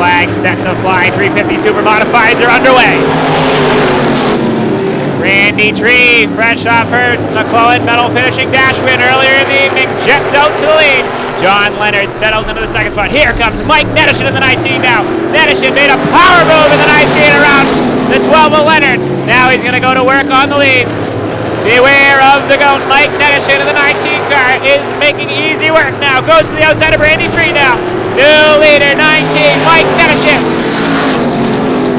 flag set to fly. 350 Supermodifieds are underway. Randy Tree, fresh off her MacLeod medal finishing dash win earlier in the evening, jets out to the lead. John Leonard settles into the second spot. Here comes Mike Nedishin in the 19 now. Nedishin made a power move in the 19 around the 12 of Leonard. Now he's going to go to work on the lead. Beware of the goat. Mike Nedishin in the 19 car is making easy work now. Goes to the outside of Randy Tree now. New leader, 19, Mike Nedishin.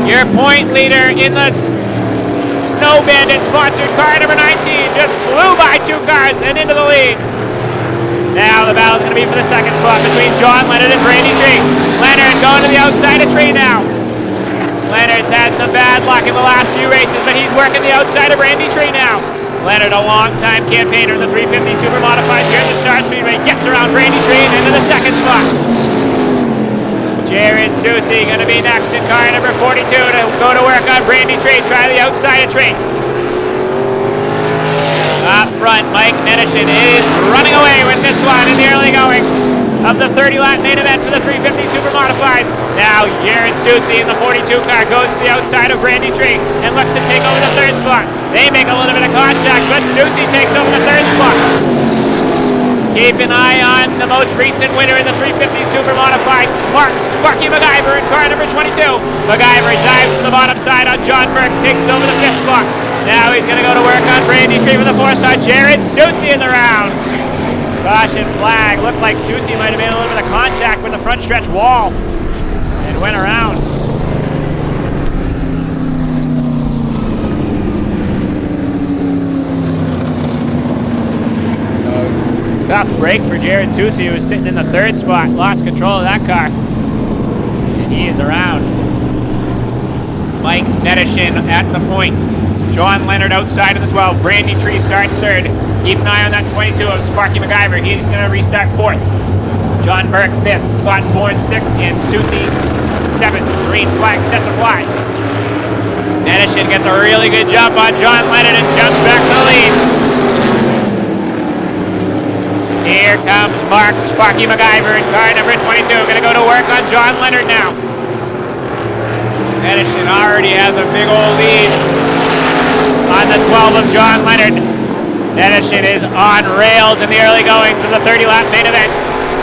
Your point leader in the Snow Bandit sponsored car number 19 just flew by 2 cars and into the lead. Now the battle's going to be for the second spot between John Leonard and Randy Tree. Leonard going to the outside of Tree now. Leonard's had some bad luck in the last few races, but he's working the outside of Randy Tree now. Leonard, a long-time campaigner in the 350 Supermodified here at the Star Speedway, gets around Randy Tree and into the second spot. Jared Susie going to be next in car number 42 to go to work on Randy Tree. Try the outside of Tree. Up front, Mike Nedishin is running away with this one in the early going of the 30-lap main event for the 350 Supermodifieds. Now Jared Susie in the 42 car goes to the outside of Randy Tree and looks to take over the third spot. They make a little bit of contact, but Susie takes over the third spot. Keep an eye on the most recent winner in the 350 Supermodifieds, Mark Sparky MacGyver in car number 22. MacGyver dives to the bottom side on John Burke, takes over the fifth spot. Now he's going to go to work on Randy Tree for the fourth spot. Jared Susie in the round. Caution flag. Looked like Susie might have made a little bit of contact with the front stretch wall and went around. Tough break for Jared Susie, who was sitting in the third spot. Lost control of that car. And he is around. Mike Nedishin at the point. John Leonard outside of the 12. Randy Tree starts third. Keep an eye on that 22 of Sparky MacGyver. He's going to restart fourth. John Burke fifth. Scott Bourne sixth. And Susie seventh. Green flag set to fly. Nedishin gets a really good jump on John Leonard and jumps back to the lead. Here comes Mark Sparky MacGyver in car number 22. Going to go to work on John Leonard now. Nedishin already has a big old lead on the 12 of John Leonard. Nedishin is on rails in the early goings of the 30-lap main event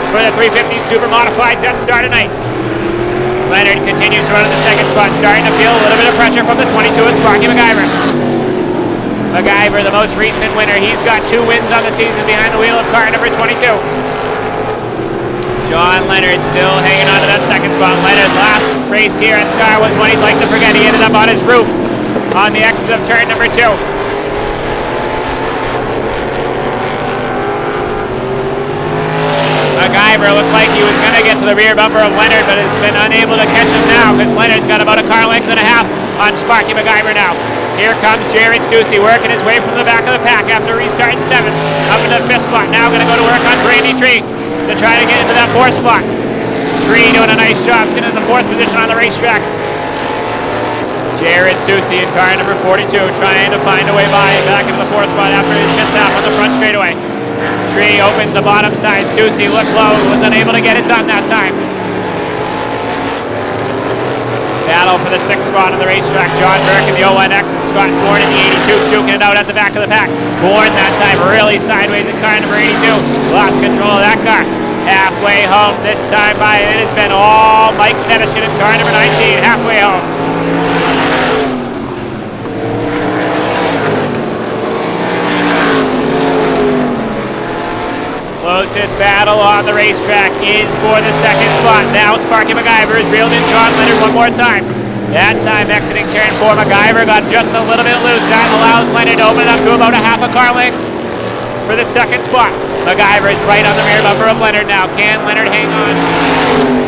for the 350 Supermodifieds that start tonight. Leonard continues to run in the second spot, starting to feel a little bit of pressure from the 22 of Sparky MacGyver. MacGyver, the most recent winner. He's got 2 wins on the season behind the wheel of car number 22. John Leonard still hanging on to that second spot. Leonard's last race here at Star was one he'd like to forget. He ended up on his roof on the exit of turn number 2. MacGyver looked like he was going to get to the rear bumper of Leonard, but has been unable to catch him now because Leonard's got about a car length and a half on Sparky MacGyver now. Here comes Jared Susie working his way from the back of the pack after restarting 7th. Up into the 5th spot. Now going to go to work on Randy Tree to try to get into that 4th spot. Tree doing a nice job sitting in the 4th position on the racetrack. Jared Susie in car number 42 trying to find a way by back into the 4th spot after his mishap on the front straightaway. Tree opens the bottom side. Susie looked low, was unable to get it done that time. Battle for the 6th spot on the racetrack. John Burke in the 01X and Scott Bourne in the 82, duking it out at the back of the pack. Bourne that time really sideways in car number 82. Lost control of that car. Halfway home this time by, it has been all Mike Nedishin in car number 19. Halfway home. Closest battle on the racetrack is for the 2nd spot. Now Sparky MacGyver has reeled in John Leonard one more time. That time exiting turn 4, MacGyver got just a little bit loose. That allows Leonard to open it up to about a half a car length for the 2nd spot. MacGyver is right on the rear bumper of Leonard now. Can Leonard hang on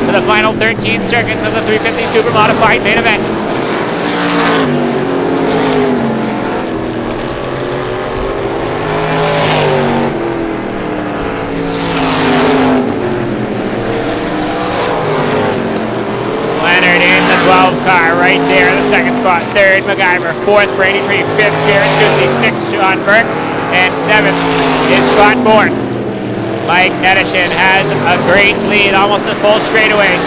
to the final 13 circuits of the 350 Supermodified main event? Car right there in the 2nd spot. 3rd MacGyver, 4th Randy Tree, 5th Jared Susie, 6th John Burke, and 7th is Scott Bourne. Mike Nedishin has a great lead, almost a full straightaway.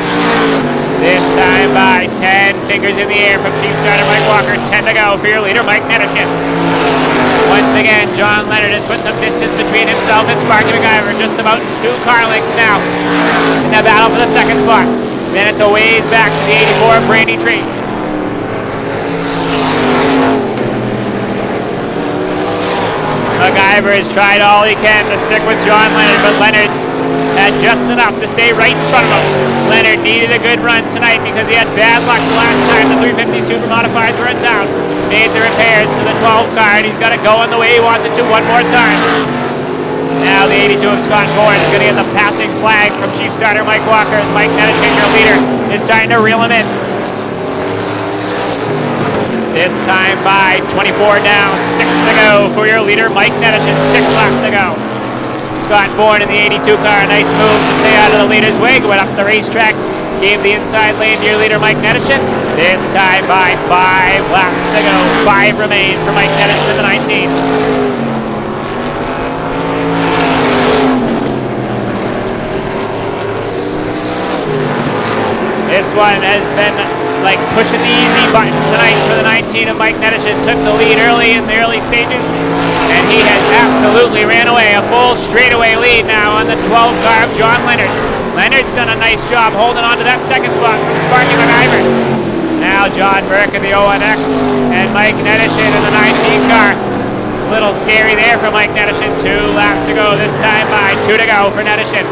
This time by 10, fingers in the air from Chief Starter Mike Walker. 10 to go for your leader, Mike Nedishin. Once again, John Leonard has put some distance between himself and Sparky MacGyver. Just about 2 car lengths now in the battle for the second spot. Then it's a ways back to the 84 Brady Tree. MacGyver has tried all he can to stick with John Leonard, but Leonard's had just enough to stay right in front of him. Leonard needed a good run tonight because he had bad luck the last time the 350 Supermodifieds were in town. Made the repairs to the 12 car, and he's got to go in the way he wants it to one more time. Now the 82 of Scott Bourne is going to get the passing flag from Chief Starter Mike Walker as Mike Nedishin, your leader, is starting to reel him in. This time by 24 down, 6 to go for your leader, Mike Nedishin. 6 laps to go. Scott Bourne in the 82 car, nice move to stay out of the leader's way. Went up the racetrack, gave the inside lane to your leader, Mike Nedishin. This time by 5 laps to go. 5 remain for Mike Nedishin in the 19. This one has been like pushing the easy button tonight for the 19 of Mike Nedishin. Took the lead early in the early stages, and he has absolutely ran away. A full straightaway lead now on the 12 car of John Leonard. Leonard's done a nice job holding on to that second spot from Sparky MacGyver. Now John Burke in the 01X and Mike Nedishin in the 19 car. A little scary there for Mike Nedishin. 2 laps to go, this time by 2 to go for Nedishin.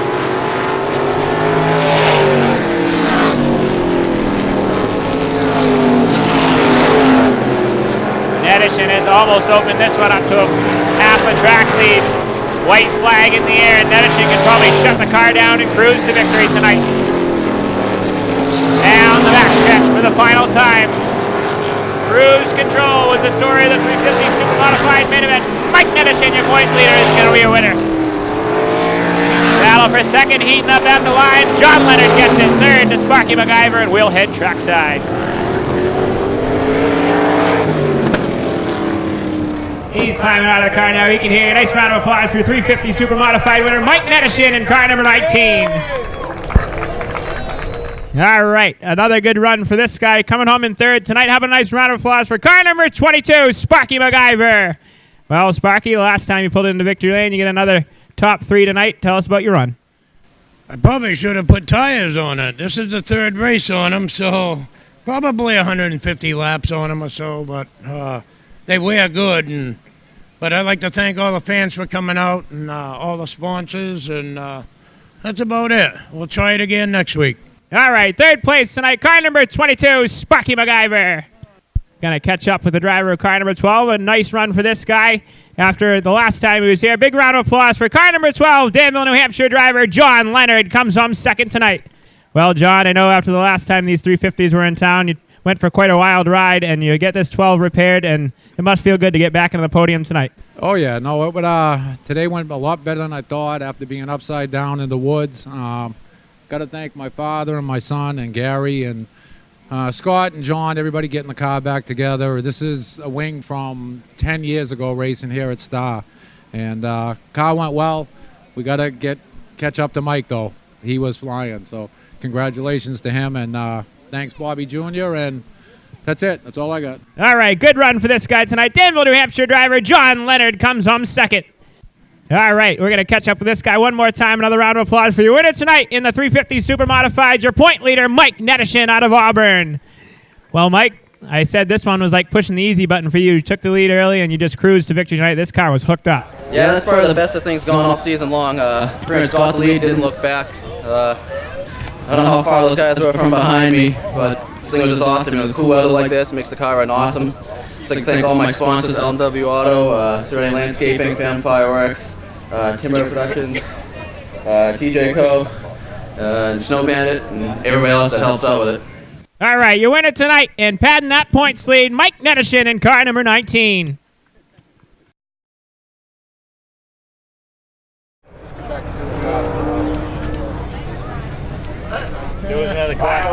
Nedishin has almost opened this one up to a half a track lead. White flag in the air, and Nedishin can probably shut the car down and cruise to victory tonight. Down the backstretch for the final time. Cruise control was the story of the 350 Supermodified main event. Mike Nedishin, your point leader, is going to be a winner. Battle for second, heating up at the line. John Leonard gets it. Third to Sparky MacGyver, and we'll head trackside. He's climbing out of the car now. He can hear a nice round of applause for 350 Supermodified winner Mike Nedishin in car number 19. All right, another good run for this guy coming home in third tonight. Have a nice round of applause for car number 22, Sparky MacGyver. Well, Sparky, the last time you pulled into victory lane, you get another top 3 tonight. Tell us about your run. I probably should have put tires on it. This is the 3rd race on them, so probably 150 laps on them or so, but they wear good. But I'd like to thank all the fans for coming out and all the sponsors, and that's about it. We'll try it again next week. All right, 3rd place tonight, car number 22, Sparky MacGyver. Going to catch up with the driver of car number 12. A nice run for this guy after the last time he was here. Big round of applause for car number 12, Danville, New Hampshire driver John Leonard. Comes home second tonight. Well, John, I know after the last time these 350s were in town, you went for quite a wild ride, and you get this 12 repaired, and it must feel good to get back into the podium tonight. Oh, yeah. No, it would, today went a lot better than I thought after being upside down in the woods. Got to thank my father and my son and Gary and Scott and John, everybody getting the car back together. This is a wing from 10 years ago racing here at Star. And car went well. We got to catch up to Mike, though. He was flying. So congratulations to him, and thanks, Bobby Jr., and that's it. That's all I got. All right, good run for this guy tonight. Danville, New Hampshire driver John Leonard comes home second. All right, we're going to catch up with this guy one more time. Another round of applause for your winner tonight in the 350 Supermodifieds, your point leader, Mike Nedishin out of Auburn. Well, Mike, I said this one was like pushing the easy button for you. You took the lead early, and you just cruised to victory tonight. This car was hooked up. Yeah, that's part of the best of things going all season long. Pretty much got the lead, didn't look back. I don't know how far those guys were from behind me, but this thing was just awesome. You know, the cool weather like this makes the car run awesome. I'd like to thank all my sponsors, LW Auto, Serenity Landscaping, Fan Fireworks, Timber Productions, TJ Co., Snow Bandit, and everybody else that helps out with it. All right, your winner tonight and padding that points lead, Mike Nedishin in car number 19. Do another class.